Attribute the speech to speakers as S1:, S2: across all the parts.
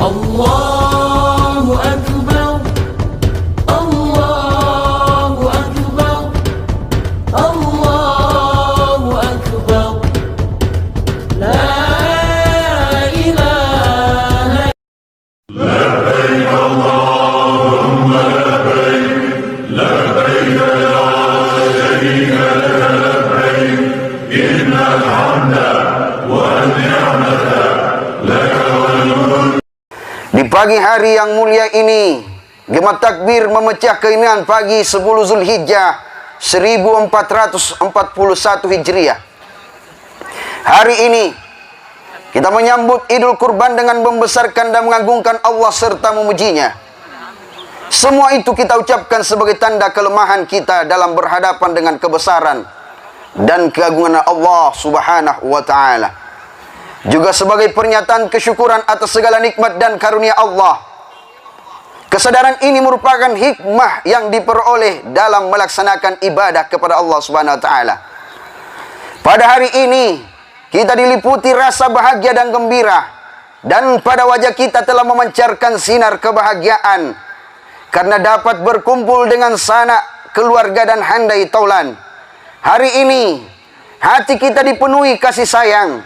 S1: Allahu Akbar, Allahu Akbar, Allahu Akbar. La ilaha
S2: لبيك اللهم لبيك لبيك لا شريك لك لبيك إن الحمد والنعمة لك والملك.
S3: Di pagi hari yang mulia ini, Gema takbir memecah keinginan pagi 10 Zulhijjah 1441 Hijriah. Hari ini kita menyambut Idul Kurban dengan membesarkan dan mengagungkan Allah serta memujinya. Semua itu kita ucapkan sebagai tanda kelemahan kita dalam berhadapan dengan kebesaran dan keagungan Allah Subhanahu wa ta'ala. Juga sebagai pernyataan kesyukuran atas segala nikmat dan karunia Allah. Kesadaran ini merupakan hikmah yang diperoleh dalam melaksanakan ibadah kepada Allah Subhanahu wa ta'ala. Pada hari ini kita diliputi rasa bahagia dan gembira, dan pada wajah kita telah memancarkan sinar kebahagiaan karena dapat berkumpul dengan sanak, keluarga dan handai taulan. Hari ini hati kita dipenuhi kasih sayang,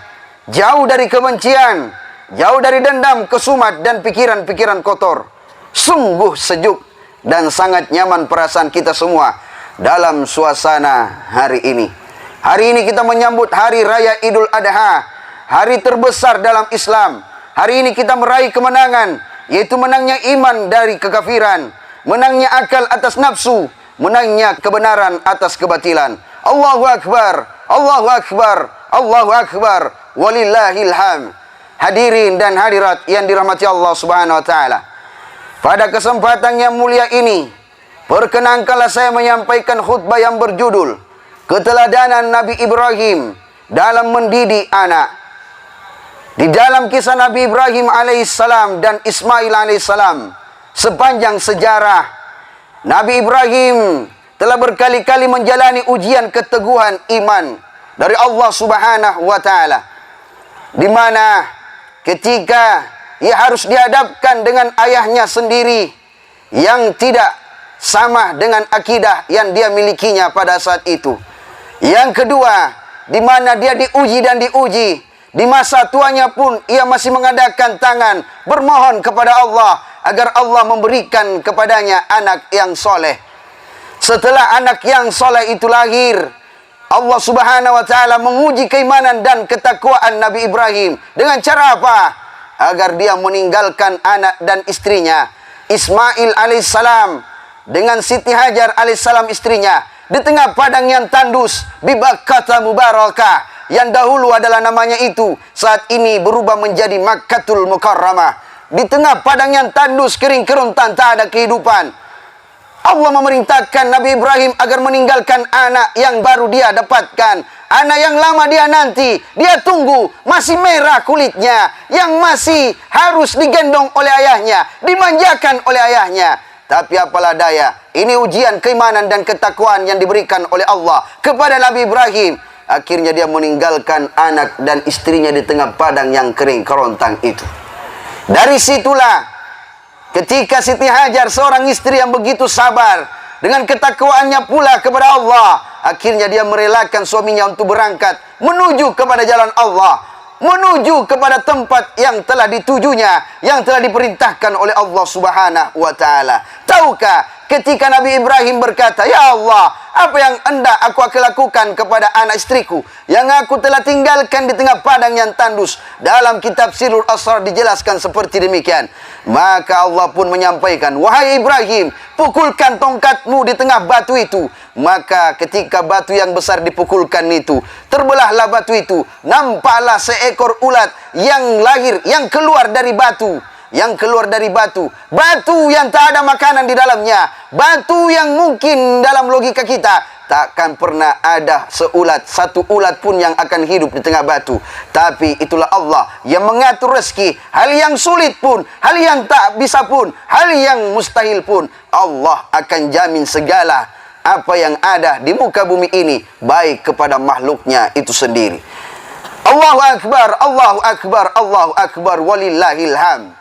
S3: jauh dari kebencian, jauh dari dendam, kesumat dan pikiran-pikiran kotor. Sungguh sejuk dan sangat nyaman perasaan kita semua dalam suasana hari ini. Hari ini kita menyambut Hari Raya Idul Adha, hari terbesar dalam Islam. Hari ini kita meraih kemenangan, yaitu menangnya iman dari kekafiran, menangnya akal atas nafsu, menangnya kebenaran atas kebatilan. Allahu Akbar, Allahu Akbar, Allahu Akbar, walillahil hamd. Hadirin dan hadirat yang dirahmati Allah Subhanahu wa ta'ala, pada kesempatan yang mulia ini, perkenankanlah saya menyampaikan khutbah yang berjudul Keteladanan Nabi Ibrahim dalam mendidik anak. Di dalam kisah Nabi Ibrahim alaihissalam dan Ismail alaihissalam, sepanjang sejarah, Nabi Ibrahim telah berkali-kali menjalani ujian keteguhan iman dari Allah Subhanahu wa ta'ala, di mana ketika ia harus dihadapkan dengan ayahnya sendiri yang tidak sama dengan akidah yang dia milikinya pada saat itu. Yang kedua, di mana dia diuji dan diuji. Di masa tuanya pun ia masih mengadakan tangan bermohon kepada Allah agar Allah memberikan kepadanya anak yang soleh. Setelah anak yang soleh itu lahir, Allah Subhanahu wa ta'ala menguji keimanan dan ketakwaan Nabi Ibrahim. Dengan cara apa? Agar dia meninggalkan anak dan istrinya, Ismail alaihissalam, dengan Siti Hajar alaihissalam istrinya, di tengah padang yang tandus, Bibakkata Mubarakah, yang dahulu adalah namanya itu, saat ini berubah menjadi Makkatul Mukarramah. Di tengah padang yang tandus, kering kerontang, tak ada kehidupan, Allah memerintahkan Nabi Ibrahim agar meninggalkan anak yang baru dia dapatkan, anak yang lama dia nanti, dia tunggu, masih merah kulitnya, yang masih harus digendong oleh ayahnya, dimanjakan oleh ayahnya. Tapi apalah daya, ini ujian keimanan dan ketakwaan yang diberikan oleh Allah kepada Nabi Ibrahim. Akhirnya dia meninggalkan anak dan istrinya di tengah padang yang kering kerontang itu. Dari situlah ketika Siti Hajar, seorang istri yang begitu sabar, dengan ketakwaannya pula kepada Allah, akhirnya dia merelakan suaminya untuk berangkat menuju kepada jalan Allah, menuju kepada tempat yang telah ditujunya, yang telah diperintahkan oleh Allah Subhanahu wa ta'ala. Tahukah ketika Nabi Ibrahim berkata, "Ya Allah, apa yang hendak aku akan lakukan kepada anak istriku yang aku telah tinggalkan di tengah padang yang tandus?" Dalam kitab Sirrul Asrar dijelaskan seperti demikian. Maka Allah pun menyampaikan, "Wahai Ibrahim, pukulkan tongkatmu di tengah batu itu." Maka ketika batu yang besar dipukulkan itu, terbelahlah batu itu. Nampaklah seekor ulat yang lahir, yang keluar dari batu. Yang keluar dari batu, batu yang tak ada makanan di dalamnya, batu yang mungkin dalam logika kita takkan pernah ada satu ulat pun yang akan hidup di tengah batu. Tapi itulah Allah yang mengatur rezeki. Hal yang sulit pun, hal yang tak bisa pun, hal yang mustahil pun, Allah akan jamin segala apa yang ada di muka bumi ini baik kepada makhluknya itu sendiri. Allahu Akbar, Allahu Akbar, Allahu Akbar, walillahil hamd.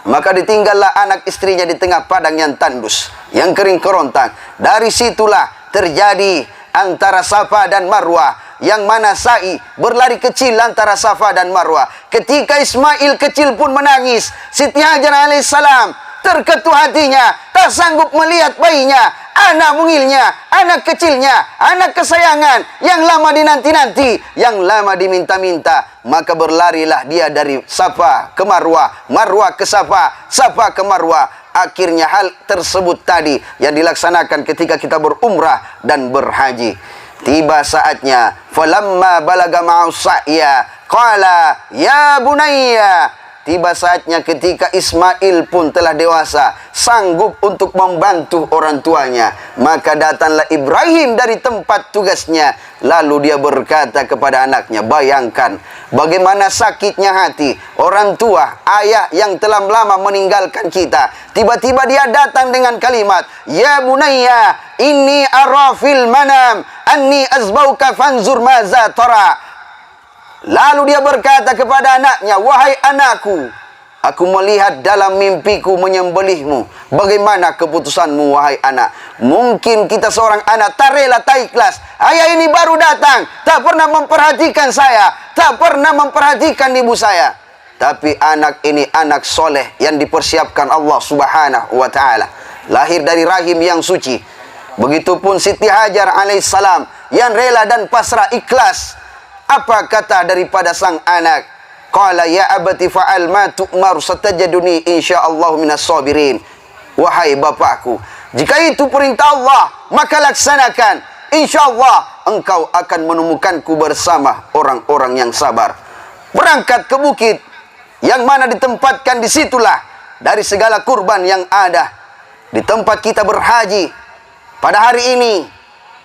S3: Maka ditinggallah anak istrinya di tengah padang yang tandus, yang kering kerontang. Dari situlah terjadi antara Safa dan Marwah, yang mana sa'i berlari kecil antara Safa dan Marwah. Ketika Ismail kecil pun menangis, Siti Hajar alaihissalam terketuk hatinya, tak sanggup melihat bayinya, anak mungilnya, anak kecilnya, anak kesayangan yang lama dinanti-nanti, yang lama diminta-minta. Maka berlarilah dia dari Safa ke Marwah, Marwah ke Safa, Safa ke Marwah. Akhirnya hal tersebut tadi yang dilaksanakan ketika kita berumrah dan berhaji. Tiba saatnya, falamma balaga ma'u sa'ya qala ya bunayya. Tiba saatnya ketika Ismail pun telah dewasa, sanggup untuk membantu orang tuanya. Maka datanglah Ibrahim dari tempat tugasnya. Lalu dia berkata kepada anaknya, bayangkan bagaimana sakitnya hati orang tua, ayah yang telah lama meninggalkan kita. Tiba-tiba dia datang dengan kalimat, ya bunayya, inni ara fil manam anni azbauka fanzur maza tara. Lalu dia berkata kepada anaknya, wahai anakku, aku melihat dalam mimpiku menyembelihmu. Bagaimana keputusanmu, wahai anak? Mungkin kita seorang anak tak rela, tak ikhlas. Ayah ini baru datang, tak pernah memperhatikan saya, tak pernah memperhatikan ibu saya. Tapi anak ini anak soleh yang dipersiapkan Allah subhanahu wa ta'ala, lahir dari rahim yang suci. Begitupun Siti Hajar alaihissalam yang rela dan pasrah ikhlas. Apa kata daripada sang anak? Qala ya abati fa'al ma tu'mar satajaduni insyaallah minas sabirin. Wahai bapakku, jika itu perintah Allah, maka laksanakan. Insyaallah engkau akan menemukanku bersama orang-orang yang sabar. Berangkat ke bukit yang mana ditempatkan disitulah dari segala kurban yang ada. Di tempat kita berhaji pada hari ini,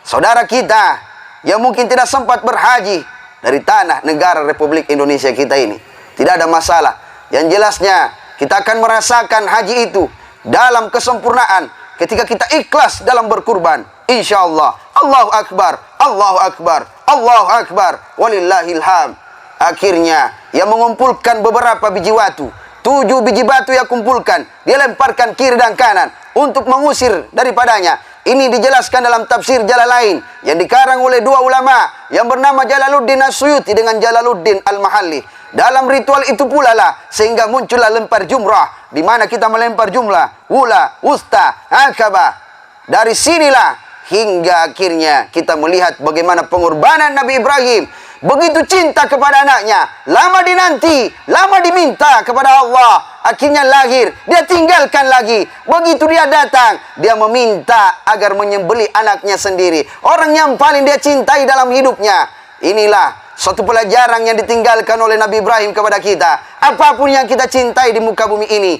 S3: saudara kita yang mungkin tidak sempat berhaji dari tanah negara Republik Indonesia kita ini, tidak ada masalah. Yang jelasnya kita akan merasakan haji itu dalam kesempurnaan ketika kita ikhlas dalam berkurban. InsyaAllah. Allahu Akbar, Allahu Akbar, Allahu Akbar, walillahil hamd. Akhirnya yang mengumpulkan beberapa biji batu, 7 biji batu yang kumpulkan, dia lemparkan kiri dan kanan untuk mengusir daripadanya. Ini dijelaskan dalam tafsir Jalalain yang dikarang oleh 2 ulama yang bernama Jalaluddin As-Suyuti dengan Jalaluddin Al-Mahalli. Dalam ritual itu pula lah sehingga muncullah lempar jumrah, di mana kita melempar jumlah, wula, wusta, akabah. Dari sinilah hingga akhirnya kita melihat bagaimana pengorbanan Nabi Ibrahim. Begitu cinta kepada anaknya, lama dinanti, lama diminta kepada Allah. Akhirnya lahir, dia tinggalkan lagi. Begitu dia datang, dia meminta agar menyembelih anaknya sendiri, orang yang paling dia cintai dalam hidupnya. Inilah suatu pelajaran yang ditinggalkan oleh Nabi Ibrahim kepada kita. Apapun yang kita cintai di muka bumi ini,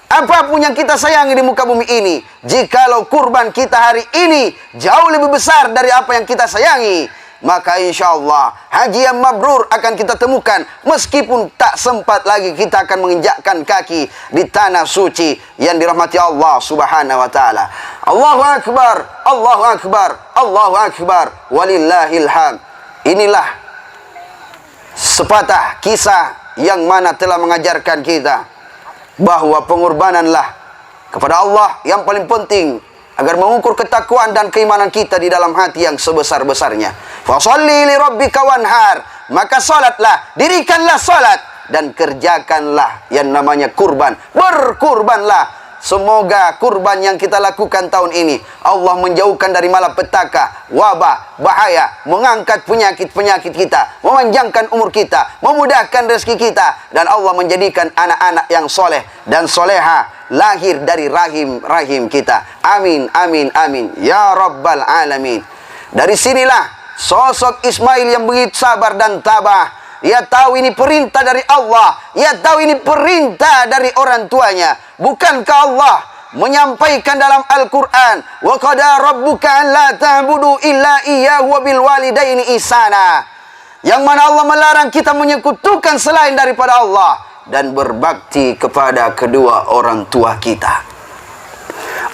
S3: apapun yang kita sayangi di muka bumi ini, jikalau kurban kita hari ini jauh lebih besar dari apa yang kita sayangi, maka insyaallah haji yang mabrur akan kita temukan. Meskipun tak sempat lagi kita akan menginjakkan kaki di tanah suci yang dirahmati Allah subhanahu wa ta'ala. Allahu Akbar, Allahu Akbar, Allahu Akbar, walillahil hamd. Inilah sepatah kisah yang mana telah mengajarkan kita bahwa pengorbananlah kepada Allah yang paling penting agar mengukur ketakwaan dan keimanan kita di dalam hati yang sebesar-besarnya. Fasholli li rabbika wanhar, maka salatlah, dirikanlah salat dan kerjakanlah yang namanya kurban. Berkurbanlah. Semoga kurban yang kita lakukan tahun ini Allah menjauhkan dari malapetaka, wabah, bahaya, mengangkat penyakit-penyakit kita, memanjangkan umur kita, memudahkan rezeki kita, dan Allah menjadikan anak-anak yang soleh dan soleha lahir dari rahim kita. Amin, amin, amin ya rabbal alamin. Dari sinilah sosok Ismail yang begitu sabar dan tabah. Ia tahu ini perintah dari Allah, ia tahu ini perintah dari orang tuanya. Bukankah Allah menyampaikan dalam Al-Quran, wa qada rabbuka an la ta'budu illa iyyahu wa bil walidaini ihsana, yang mana Allah melarang kita menyekutukan selain daripada Allah dan berbakti kepada kedua orang tua kita.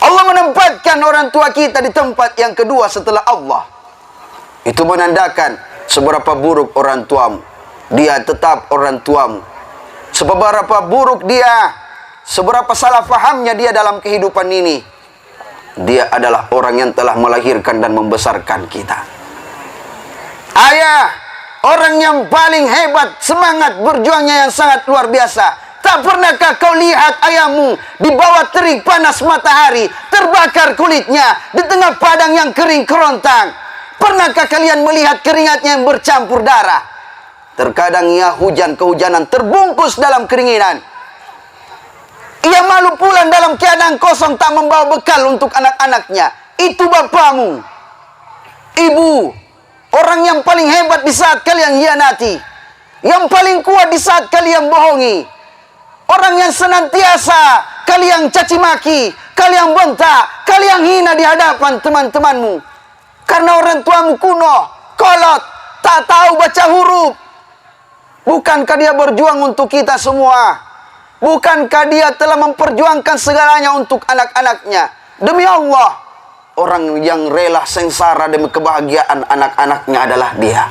S3: Allah menempatkan orang tua kita di tempat yang kedua setelah Allah. Itu menandakan seberapa buruk orang tuamu, dia tetap orang tuamu. Seberapa buruk dia, seberapa salah fahamnya dia dalam kehidupan ini, dia adalah orang yang telah melahirkan dan membesarkan kita. Ayah, orang yang paling hebat, semangat berjuangnya yang sangat luar biasa. Tak pernahkah kau lihat ayahmu di bawah terik panas matahari, terbakar kulitnya di tengah padang yang kering kerontang? Pernahkah kalian melihat keringatnya yang bercampur darah? Terkadang ia hujan kehujanan terbungkus dalam keringinan. Ia malu pulang dalam keadaan kosong, tak membawa bekal untuk anak-anaknya. Itu bapamu. Ibu, orang yang paling hebat di saat kalian hianati, yang paling kuat di saat kalian bohongi, orang yang senantiasa kalian caci maki, kalian bentak, kalian hina di hadapan teman-temanmu. Karena orang tuamu kuno, kolot, tak tahu baca huruf. Bukankah dia berjuang untuk kita semua? Bukankah dia telah memperjuangkan segalanya untuk anak-anaknya? Demi Allah, orang yang rela sengsara demi kebahagiaan anak-anaknya adalah dia.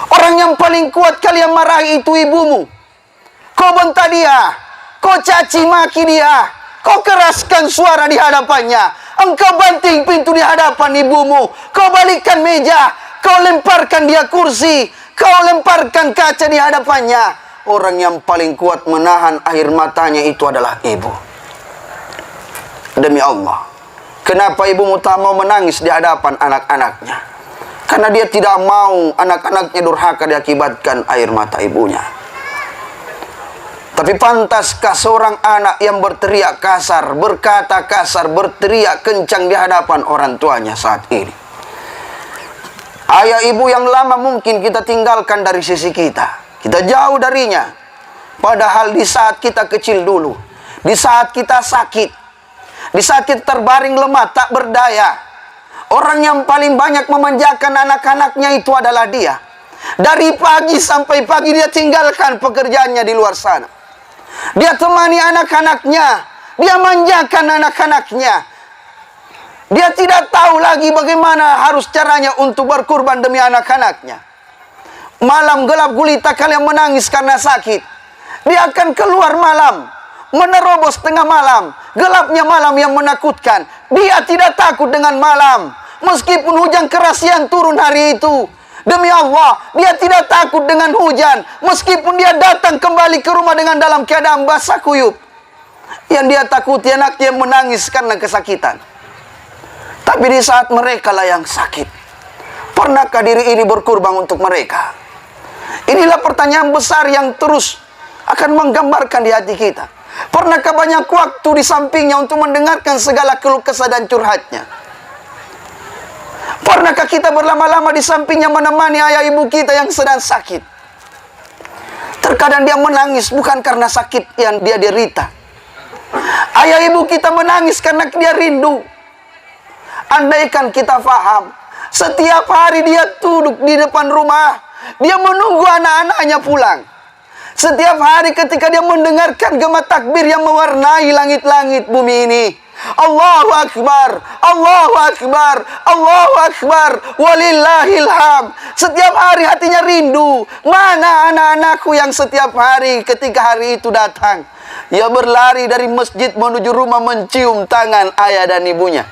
S3: Orang yang paling kuat kalian marahi itu ibumu. Kau bentak dia, kau caci maki dia, kau keraskan suara di hadapannya, engkau banting pintu di hadapan ibumu, kau balikkan meja, kau lemparkan dia kursi, kau lemparkan kaca di hadapannya. Orang yang paling kuat menahan air matanya itu adalah ibu. Demi Allah, kenapa ibumu tak mau menangis di hadapan anak-anaknya? Karena dia tidak mau anak-anaknya durhaka diakibatkan air mata ibunya. Tapi pantaskah seorang anak yang berteriak kasar, berkata kasar, berteriak kencang di hadapan orang tuanya saat ini? Ayah ibu yang lama mungkin kita tinggalkan dari sisi kita. Kita jauh darinya. Padahal di saat kita kecil dulu, di saat kita sakit, di saat kita terbaring lemah, tak berdaya, orang yang paling banyak memanjakan anak-anaknya itu adalah dia. Dari pagi sampai pagi dia tinggalkan pekerjaannya di luar sana. Dia temani anak-anaknya, dia manjakan anak-anaknya. Dia tidak tahu lagi bagaimana harus caranya untuk berkurban demi anak-anaknya. Malam gelap gulita kalian menangis karena sakit, dia akan keluar malam, menerobos tengah malam, gelapnya malam yang menakutkan. Dia tidak takut dengan malam, meskipun hujan keras yang turun hari itu. Demi Allah, dia tidak takut dengan hujan, meskipun dia datang kembali ke rumah dengan dalam keadaan basah kuyup. Yang dia takuti anaknya menangis karena kesakitan. Tapi di saat mereka lah yang sakit, pernahkah diri ini berkorban untuk mereka? Inilah pertanyaan besar yang terus akan menggambarkan di hati kita. Pernahkah banyak waktu di sampingnya untuk mendengarkan segala keluh kesah dan curhatnya? Pernahkah kita berlama-lama di sampingnya menemani ayah ibu kita yang sedang sakit? Terkadang dia menangis bukan karena sakit yang dia derita. Ayah ibu kita menangis karena dia rindu. Andaikan kita faham, setiap hari dia duduk di depan rumah, dia menunggu anak-anaknya pulang. Setiap hari ketika dia mendengarkan gema takbir yang mewarnai langit-langit bumi ini, Allahu Akbar, Allahu Akbar, Allahu Akbar, walillahil hamd. Setiap hari hatinya rindu. Mana anak-anakku yang setiap hari ketika hari itu datang, ia berlari dari masjid menuju rumah mencium tangan ayah dan ibunya.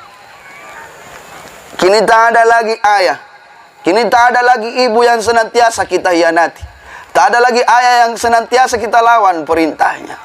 S3: Kini tak ada lagi ayah, kini tak ada lagi ibu yang senantiasa kita hianati. Tak ada lagi ayah yang senantiasa kita lawan perintahnya.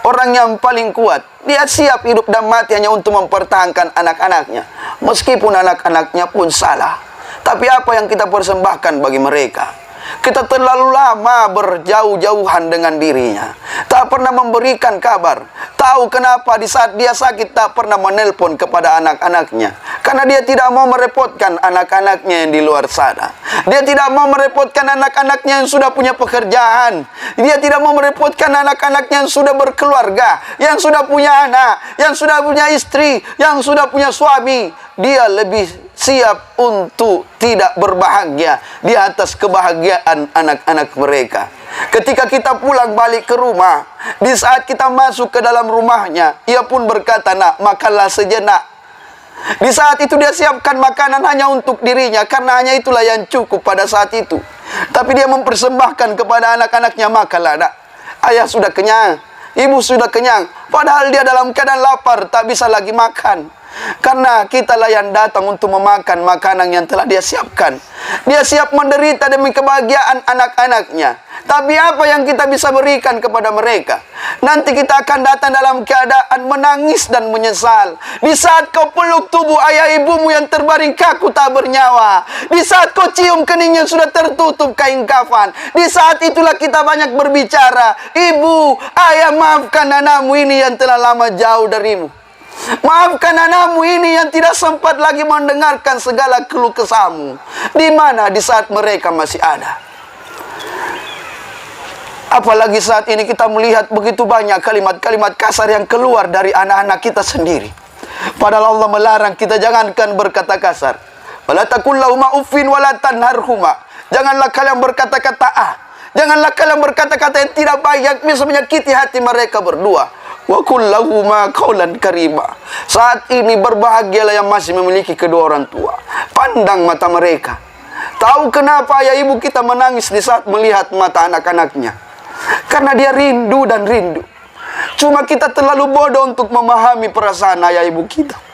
S3: Orang yang paling kuat, dia siap hidup dan mati hanya untuk mempertahankan anak-anaknya. Meskipun anak-anaknya pun salah. Tapi apa yang kita persembahkan bagi mereka? Kita terlalu lama berjauh-jauhan dengan dirinya, tak pernah memberikan kabar. Tahu kenapa di saat dia sakit tak pernah menelpon kepada anak-anaknya? Karena dia tidak mau merepotkan anak-anaknya yang di luar sana. Dia tidak mau merepotkan anak-anaknya yang sudah punya pekerjaan. Dia tidak mau merepotkan anak-anaknya yang sudah berkeluarga, yang sudah punya anak, yang sudah punya istri, yang sudah punya suami. Dia lebih siap untuk tidak berbahagia di atas kebahagiaan anak-anak mereka. Ketika kita pulang balik ke rumah, di saat kita masuk ke dalam rumahnya, ia pun berkata, "Nak, makanlah sejenak." Di saat itu dia siapkan makanan hanya untuk dirinya, karena hanya itulah yang cukup pada saat itu. Tapi dia mempersembahkan kepada anak-anaknya, "Makanlah, Nak. Ayah sudah kenyang. Ibu sudah kenyang, padahal dia dalam keadaan lapar, tak bisa lagi makan. Karena kitalah yang datang untuk memakan makanan yang telah dia siapkan. Dia siap menderita demi kebahagiaan anak-anaknya. Tapi apa yang kita bisa berikan kepada mereka? Nanti kita akan datang dalam keadaan menangis dan menyesal. Di saat kau peluk tubuh ayah ibumu yang terbaring kaku tak bernyawa. Di saat kau cium keningnya sudah tertutup kain kafan. Di saat itulah kita banyak berbicara. Ibu, ayah, maafkan anakmu ini yang telah lama jauh darimu. Maafkan anakmu ini yang tidak sempat lagi mendengarkan segala keluh kesahmu. Di mana di saat mereka masih ada. Apalagi saat ini kita melihat begitu banyak kalimat-kalimat kasar yang keluar dari anak-anak kita sendiri. Padahal Allah melarang kita jangankan berkata kasar. Wala taqul lahuma uffin wala tanharhuma. Janganlah kalian berkata-kata Janganlah kalian berkata-kata yang tidak baik yang bisa menyakiti hati mereka berdua. Wa qul lahuma qawlan karima. Saat ini berbahagialah yang masih memiliki kedua orang tua. Pandang mata mereka. Tahu kenapa ayah ibu kita menangis di saat melihat mata anak-anaknya? Karena dia rindu dan rindu. Cuma kita terlalu bodoh untuk memahami perasaan ayah ibu kita.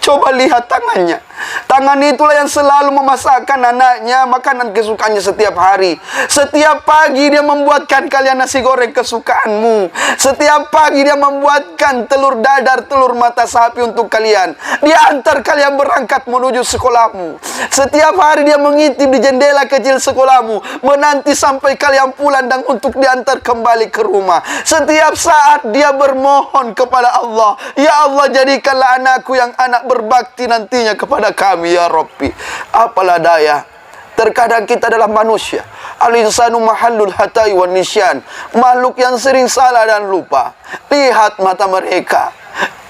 S3: Coba lihat tangannya. Tangan itulah yang selalu memasakkan anaknya makanan kesukaannya setiap hari. Setiap pagi dia membuatkan kalian nasi goreng kesukaanmu. Setiap pagi dia membuatkan telur dadar, telur mata sapi untuk kalian. Dia antar kalian berangkat menuju sekolahmu. Setiap hari dia mengintip di jendela kecil sekolahmu, menanti sampai kalian pulang dan untuk diantar kembali ke rumah. Setiap saat dia bermohon kepada Allah, ya Allah jadikanlah anakku yang anak berbakti nantinya kepada kami ya Rabbi. Apalah daya, terkadang kita adalah manusia. Al-insanu mahallul hatai wan nisyan. Makhluk yang sering salah dan lupa. Lihat mata mereka,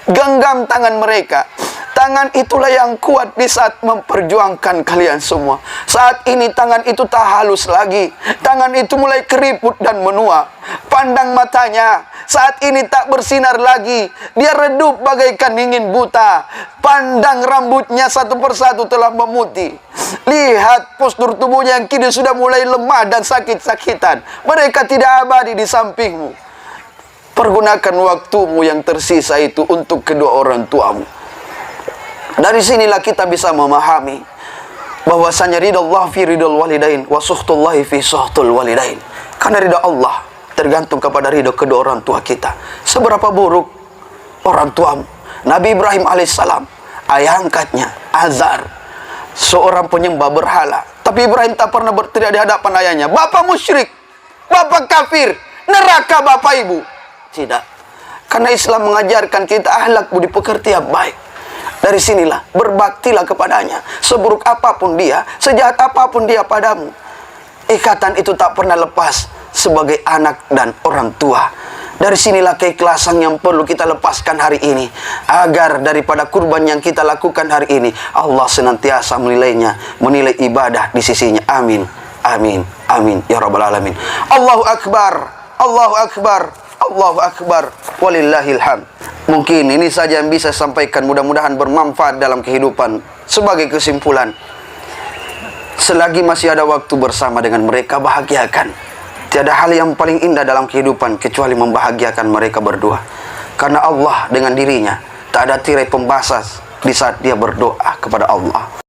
S3: genggam tangan mereka. Tangan itulah yang kuat di saat memperjuangkan kalian semua. Saat ini tangan itu tak halus lagi. Tangan itu mulai keriput dan menua. Pandang matanya, saat ini tak bersinar lagi. Dia redup bagaikan dingin buta. Pandang rambutnya satu persatu telah memutih. Lihat postur tubuhnya yang kini sudah mulai lemah dan sakit-sakitan. Mereka tidak abadi di sampingmu. Pergunakan waktumu yang tersisa itu untuk kedua orang tuamu. Dari sinilah kita bisa memahami bahwasanya ridha Allah fi ridhal walidain wa suhtullahi fi suhtul walidain. Karena ridha Allah tergantung kepada ridha kedua orang tua kita. Seberapa buruk orang tuamu? Nabi Ibrahim alaihissalam, ayah angkatnya Azar, seorang penyembah berhala. Tapi Ibrahim tak pernah berteriak di hadapan ayahnya, "Bapak musyrik, bapak kafir, neraka bapak ibu." Tidak. Karena Islam mengajarkan kita akhlak budi pekerti yang baik. Dari sinilah berbaktilah kepadanya. Seburuk apapun dia, sejahat apapun dia padamu, ikatan itu tak pernah lepas sebagai anak dan orang tua. Dari sinilah keikhlasan yang perlu kita lepaskan hari ini, agar daripada kurban yang kita lakukan hari ini, Allah senantiasa menilainya, menilai ibadah di sisinya. Amin, amin, amin ya rabbal alamin. Allahu akbar, Allahu akbar, Allahu akbar, walillahil hamd. Mungkin ini saja yang bisa saya sampaikan, mudah-mudahan bermanfaat dalam kehidupan. Sebagai kesimpulan, selagi masih ada waktu bersama dengan mereka, bahagiakan. Tiada hal yang paling indah dalam kehidupan kecuali membahagiakan mereka berdua. Karena Allah dengan dirinya tak ada tirai pembasas di saat dia berdoa kepada Allah.